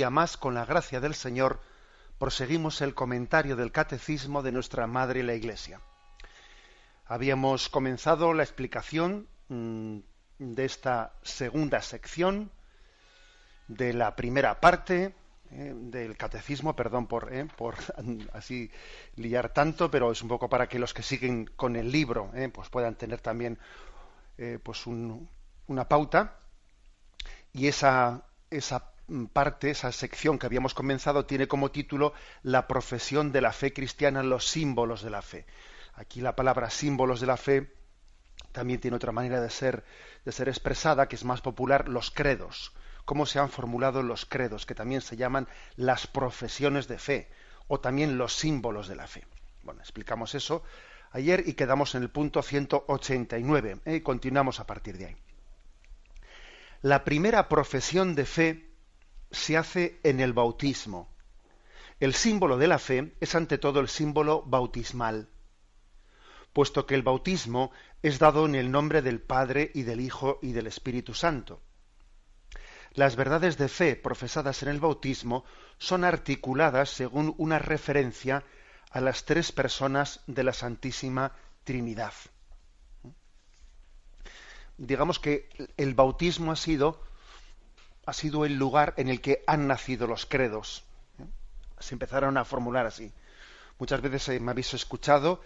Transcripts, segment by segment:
día más, con la gracia del Señor, proseguimos el comentario del Catecismo de nuestra Madre la Iglesia. Habíamos comenzado la explicación de esta segunda sección de la primera parte del Catecismo, perdón por así liar tanto, pero es un poco para que los que siguen con el libro pues puedan tener también pues una pauta. Y esa parte, esa sección que habíamos comenzado, tiene como título La profesión de la fe cristiana, los símbolos de la fe. Aquí la palabra símbolos de la fe también tiene otra manera de ser expresada, que es más popular, los credos. Cómo se han formulado los credos, que también se llaman las profesiones de fe, o también los símbolos de la fe. Bueno, explicamos eso ayer y quedamos en el punto 189. Y continuamos a partir de ahí. La primera profesión de fe se hace en el bautismo. El símbolo de la fe es ante todo el símbolo bautismal, puesto que el bautismo es dado en el nombre del Padre y del Hijo y del Espíritu Santo. Las verdades de fe profesadas en el bautismo son articuladas según una referencia a las tres personas de la Santísima Trinidad. Digamos que el bautismo ha sido el lugar en el que han nacido los credos. Se empezaron a formular así. Muchas veces me habéis escuchado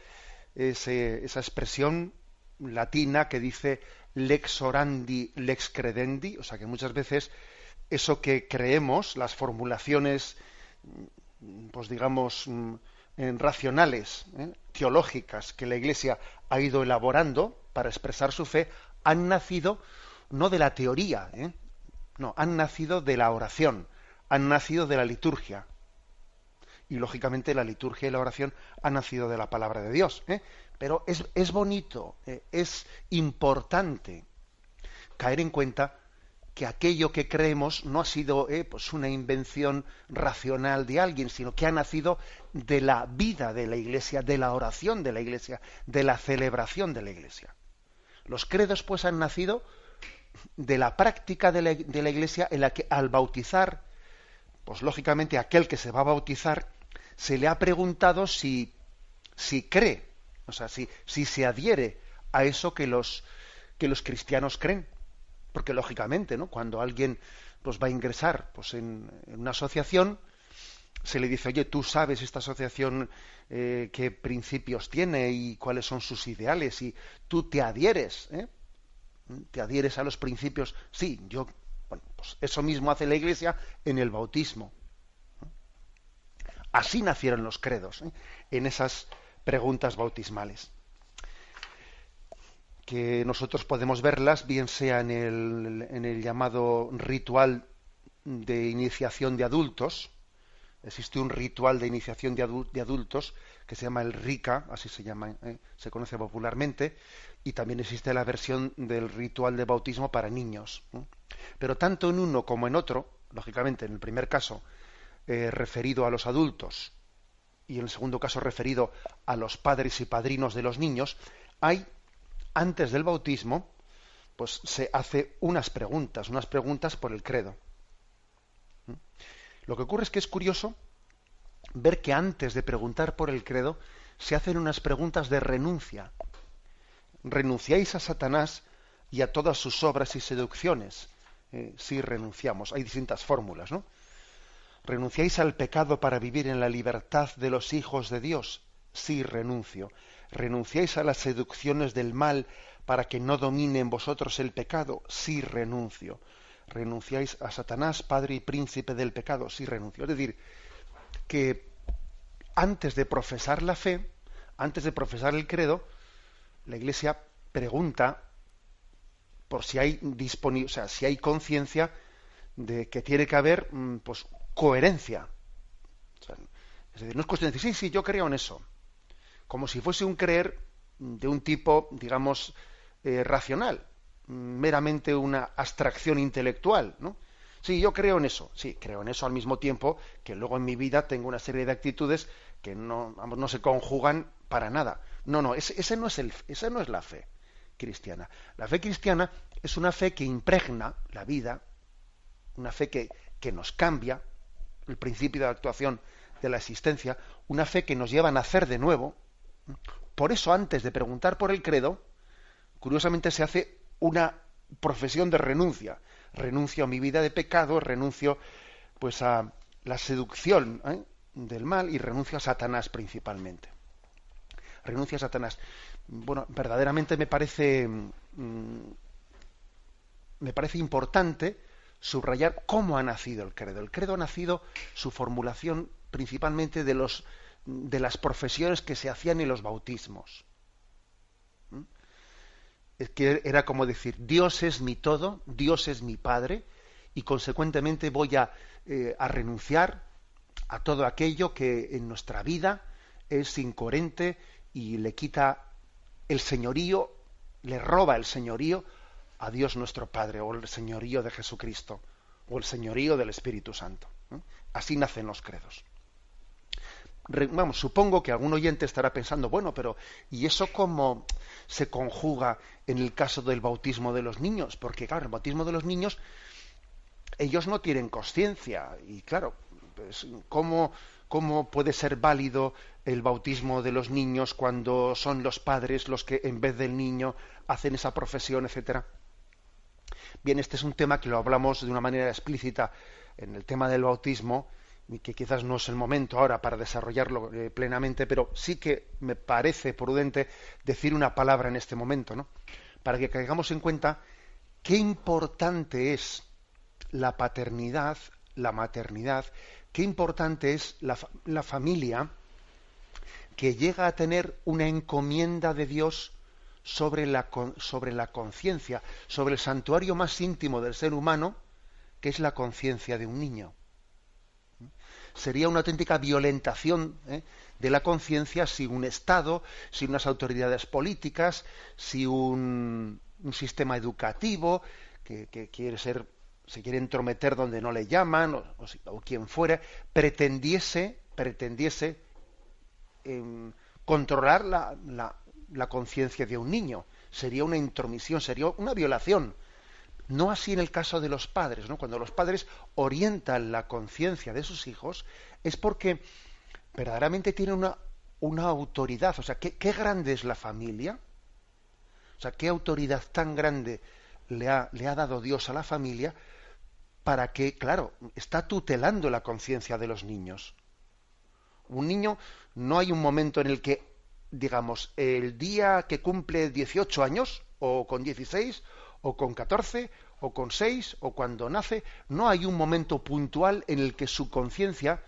esa expresión latina que dice lex orandi, lex credendi, o sea que muchas veces eso que creemos, las formulaciones, pues digamos, racionales, teológicas, que la Iglesia ha ido elaborando para expresar su fe, han nacido no de la teoría, no, han nacido de la oración, han nacido de la liturgia. Y lógicamente la liturgia y la oración han nacido de la palabra de Dios. Pero es bonito, es importante caer en cuenta que aquello que creemos no ha sido pues una invención racional de alguien, sino que ha nacido de la vida de la Iglesia, de la oración de la Iglesia, de la celebración de la Iglesia. Los credos pues han nacido de la práctica de la Iglesia, en la que al bautizar, pues lógicamente aquel que se va a bautizar se le ha preguntado si cree, o sea, si se adhiere a eso que los cristianos creen. Porque lógicamente, ¿no?, cuando alguien pues va a ingresar pues en una asociación, se le dice, oye, tú sabes esta asociación qué principios tiene y cuáles son sus ideales, y tú te adhieres, te adhieres a los principios. Sí, bueno, pues eso mismo hace la Iglesia en el bautismo. Así nacieron los credos, en esas preguntas bautismales, que nosotros podemos verlas bien sea en el llamado ritual de iniciación de adultos. Existe un ritual de iniciación de adultos que se llama el RICA, así se llama, se conoce popularmente, y también existe la versión del ritual de bautismo para niños. Pero tanto en uno como en otro, lógicamente en el primer caso referido a los adultos y en el segundo caso referido a los padres y padrinos de los niños, antes del bautismo, pues se hace unas preguntas por el credo. Lo que ocurre es que es curioso ver que antes de preguntar por el credo se hacen unas preguntas de renuncia. ¿Renunciáis a Satanás y a todas sus obras y seducciones? Sí, renunciamos. Hay distintas fórmulas, ¿no? ¿Renunciáis al pecado para vivir en la libertad de los hijos de Dios? Sí, renuncio. ¿Renunciáis a las seducciones del mal para que no domine en vosotros el pecado? Sí, renuncio. ¿Renunciáis a Satanás, padre y príncipe del pecado? Sí, renuncio. Es decir, que antes de profesar la fe, antes de profesar el credo, la Iglesia pregunta por si hay si hay conciencia de que tiene que haber pues coherencia. O sea, es decir, no es cuestión de decir, sí, yo creo en eso, como si fuese un creer de un tipo, digamos, racional, meramente una abstracción intelectual, ¿no? Sí, yo creo en eso. Sí, creo en eso al mismo tiempo que luego en mi vida tengo una serie de actitudes que no se conjugan para nada. No, esa no es la fe cristiana. La fe cristiana es una fe que impregna la vida, una fe que nos cambia, el principio de la actuación de la existencia, una fe que nos lleva a nacer de nuevo. Por eso, antes de preguntar por el credo, curiosamente se hace una profesión de renuncia. Renuncio a mi vida de pecado, renuncio pues a la seducción del mal y renuncio a Satanás principalmente. Renuncio a Satanás. Bueno, verdaderamente me parece importante subrayar cómo ha nacido el credo. El credo ha nacido, su formulación, principalmente de las profesiones que se hacían en los bautismos. Es que era como decir, Dios es mi todo, Dios es mi Padre, y consecuentemente voy a renunciar a todo aquello que en nuestra vida es incoherente y le quita el señorío, le roba el señorío a Dios nuestro Padre, o el señorío de Jesucristo, o el señorío del Espíritu Santo. Así nacen los credos. Vamos, supongo que algún oyente estará pensando, bueno, pero ¿y eso cómo se conjuga en el caso del bautismo de los niños? Porque claro, el bautismo de los niños, ellos no tienen conciencia, y claro, pues, ¿cómo puede ser válido el bautismo de los niños cuando son los padres los que en vez del niño hacen esa profesión, etcétera? Bien, este es un tema que lo hablamos de una manera explícita en el tema del bautismo, y que quizás no es el momento ahora para desarrollarlo plenamente, pero sí que me parece prudente decir una palabra en este momento, ¿no? Para que caigamos en cuenta qué importante es la paternidad, la maternidad, qué importante es la familia que llega a tener una encomienda de Dios sobre la conciencia, sobre el santuario más íntimo del ser humano, que es la conciencia de un niño. Sería una auténtica violentación de la conciencia si un Estado, si unas autoridades políticas, si un sistema educativo que se quiere entrometer donde no le llaman, o quien fuera, pretendiese controlar la conciencia de un niño. Sería una intromisión, sería una violación. No así en el caso de los padres, ¿no? Cuando los padres orientan la conciencia de sus hijos es porque verdaderamente tienen una autoridad. O sea, ¿qué grande es la familia? O sea, ¿qué autoridad tan grande le ha dado Dios a la familia para que, claro, está tutelando la conciencia de los niños? Un niño, no hay un momento en el que, digamos, el día que cumple 18 años, o con 16, o con 14, o con 6, o cuando nace, no hay un momento puntual en el que su conciencia,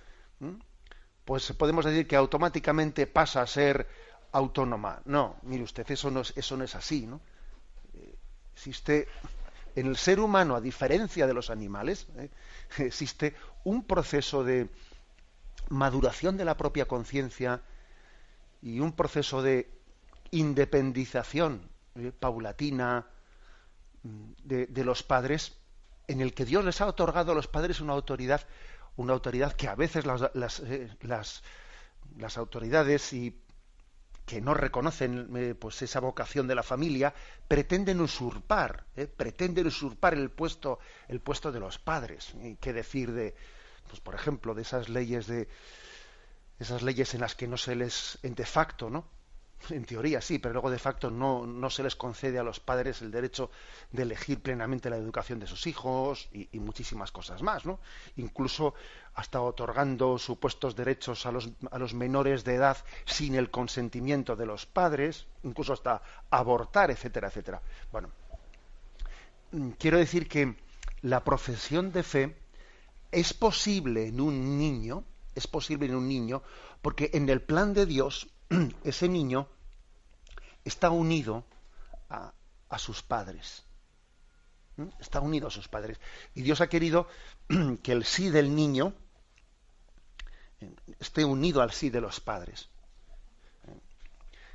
pues podemos decir que automáticamente pasa a ser autónoma. No, mire usted, eso no es así, ¿no? Existe en el ser humano, a diferencia de los animales, existe un proceso de maduración de la propia conciencia y un proceso de independización paulatina de los padres, en el que Dios les ha otorgado a los padres una autoridad que a veces las autoridades y que no reconocen pues esa vocación de la familia pretenden usurpar el puesto de los padres. ¿Qué decir de, pues por ejemplo, de esas leyes en las que no se les, de facto, ¿no? En teoría sí, pero luego de facto no se les concede a los padres el derecho de elegir plenamente la educación de sus hijos y muchísimas cosas más, ¿no? Incluso hasta otorgando supuestos derechos a los menores de edad sin el consentimiento de los padres, incluso hasta abortar, etcétera, etcétera. Bueno, quiero decir que la profesión de fe es posible en un niño, porque en el plan de Dios ese niño está unido a sus padres. Está unido a sus padres. Y Dios ha querido que el sí del niño esté unido al sí de los padres.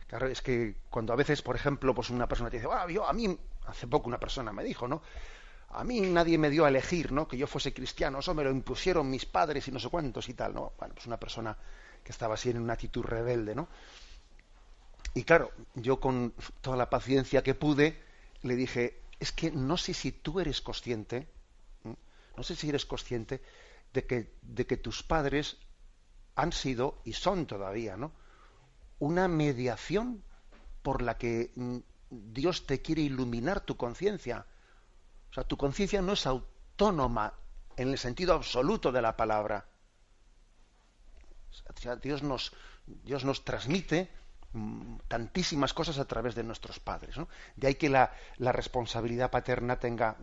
Claro, es que cuando a veces, por ejemplo, pues una persona te dice, a mí, hace poco una persona me dijo, ¿no? A mí nadie me dio a elegir, ¿no? Que yo fuese cristiano, eso me lo impusieron mis padres y no sé cuántos y tal, ¿no? Bueno, pues una persona que estaba así en una actitud rebelde, ¿no? Y claro, yo con toda la paciencia que pude, le dije, es que no sé si tú eres consciente, no sé si eres consciente de que tus padres han sido y son todavía, ¿no?, una mediación por la que Dios te quiere iluminar tu conciencia. O sea, tu conciencia no es autónoma en el sentido absoluto de la palabra. O sea, Dios nos transmite tantísimas cosas a través de nuestros padres, ¿no? De ahí que la responsabilidad paterna tenga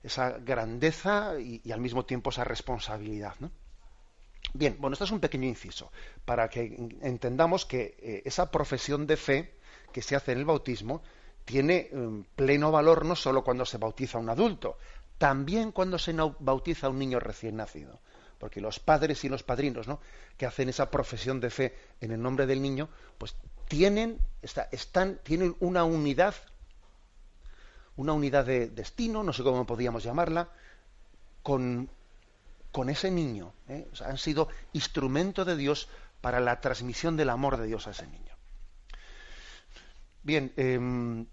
esa grandeza y al mismo tiempo esa responsabilidad, ¿no? Bien, bueno, esto es un pequeño inciso para que entendamos que esa profesión de fe que se hace en el bautismo tiene pleno valor no solo cuando se bautiza a un adulto, también cuando se bautiza a un niño recién nacido. Porque los padres y los padrinos, ¿no?, que hacen esa profesión de fe en el nombre del niño, pues tienen una unidad de destino, no sé cómo podríamos llamarla, con ese niño, ¿eh? O sea, han sido instrumento de Dios para la transmisión del amor de Dios a ese niño. Bien,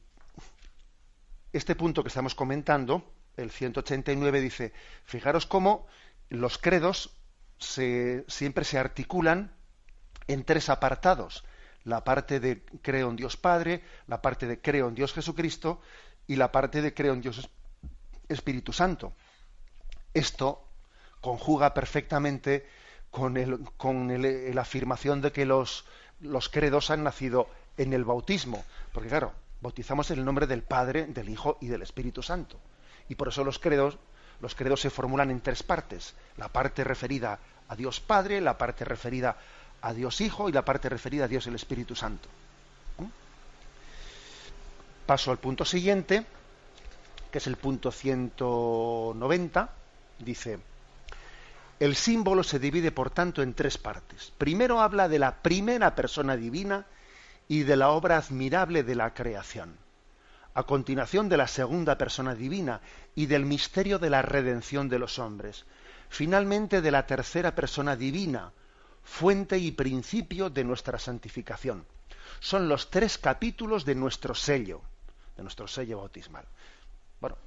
este punto que estamos comentando, el 189, dice, fijaros cómo los credos siempre se articulan en tres apartados: la parte de creo en Dios Padre, la parte de creo en Dios Jesucristo y la parte de creo en Dios Espíritu Santo. Esto conjuga perfectamente con la afirmación de que los credos han nacido en el bautismo, porque claro, bautizamos en el nombre del Padre, del Hijo y del Espíritu Santo, y por eso los credos se formulan en tres partes: la parte referida a Dios Padre, la parte referida a Dios Hijo y la parte referida a Dios el Espíritu Santo. Paso al punto siguiente, que es el punto 190. Dice: el símbolo se divide, por tanto, en tres partes. Primero habla de la primera persona divina y de la obra admirable de la creación. A continuación, de la segunda persona divina y del misterio de la redención de los hombres. Finalmente, de la tercera persona divina, fuente y principio de nuestra santificación. Son los tres capítulos de nuestro sello bautismal. Bueno,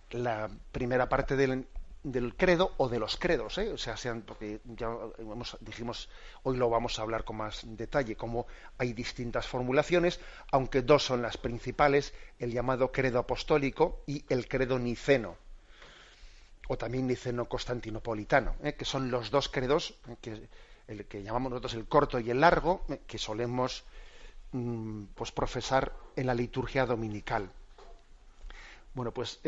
la primera parte del credo o de los credos, o sea, porque ya dijimos, hoy lo vamos a hablar con más detalle, cómo hay distintas formulaciones, aunque dos son las principales: el llamado credo apostólico y el credo niceno, o también niceno-constantinopolitano, que son los dos credos, el que llamamos nosotros el corto y el largo, que solemos pues profesar en la liturgia dominical. Bueno, pues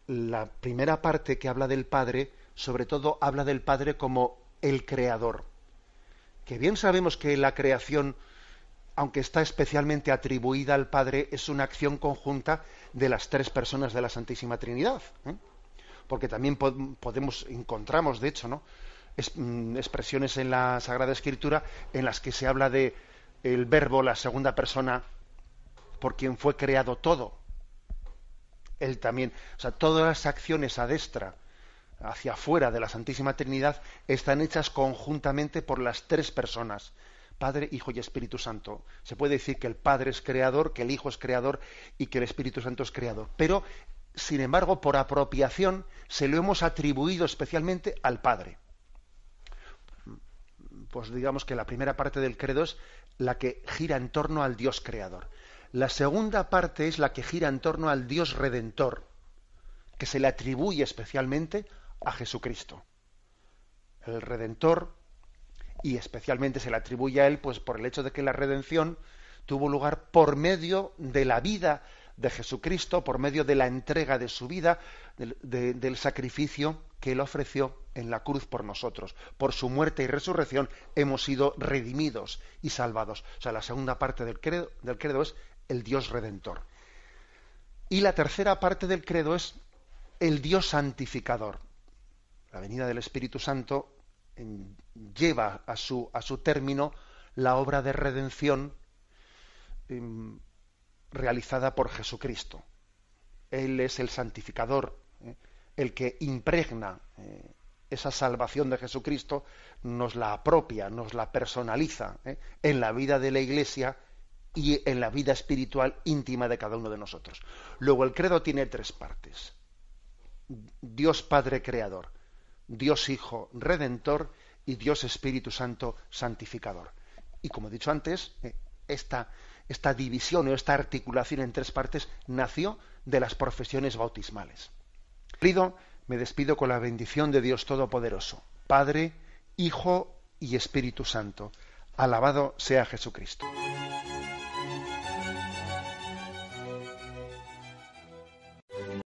la primera parte, que habla del Padre, sobre todo habla del Padre como el creador. Que bien sabemos que la creación, aunque está especialmente atribuida al Padre, es una acción conjunta de las tres personas de la Santísima Trinidad, ¿eh? Porque también encontramos, de hecho, ¿no?, expresiones en la Sagrada Escritura en las que se habla de el Verbo, la segunda persona, por quien fue creado todo. Él también, o sea, todas las acciones a destra, hacia afuera de la Santísima Trinidad, están hechas conjuntamente por las tres personas: Padre, Hijo y Espíritu Santo. Se puede decir que el Padre es creador, que el Hijo es creador y que el Espíritu Santo es creador. Pero, sin embargo, por apropiación, se lo hemos atribuido especialmente al Padre. Pues digamos que la primera parte del credo es la que gira en torno al Dios creador. La segunda parte es la que gira en torno al Dios redentor, que se le atribuye especialmente a Jesucristo. El redentor, y especialmente se le atribuye a él pues por el hecho de que la redención tuvo lugar por medio de la vida de Jesucristo, por medio de la entrega de su vida, del sacrificio que él ofreció en la cruz por nosotros. Por su muerte y resurrección hemos sido redimidos y salvados. O sea, la segunda parte del credo es el Dios redentor. Y la tercera parte del credo es el Dios santificador. La venida del Espíritu Santo lleva a su término la obra de redención realizada por Jesucristo. Él es el santificador, el que impregna esa salvación de Jesucristo, nos la apropia, nos la personaliza en la vida de la Iglesia y en la vida espiritual íntima de cada uno de nosotros. Luego, el credo tiene tres partes. Dios Padre Creador, Dios Hijo Redentor y Dios Espíritu Santo Santificador. Y como he dicho antes, esta división o esta articulación en tres partes nació de las profesiones bautismales. Me despido con la bendición de Dios Todopoderoso, Padre, Hijo y Espíritu Santo. Alabado sea Jesucristo.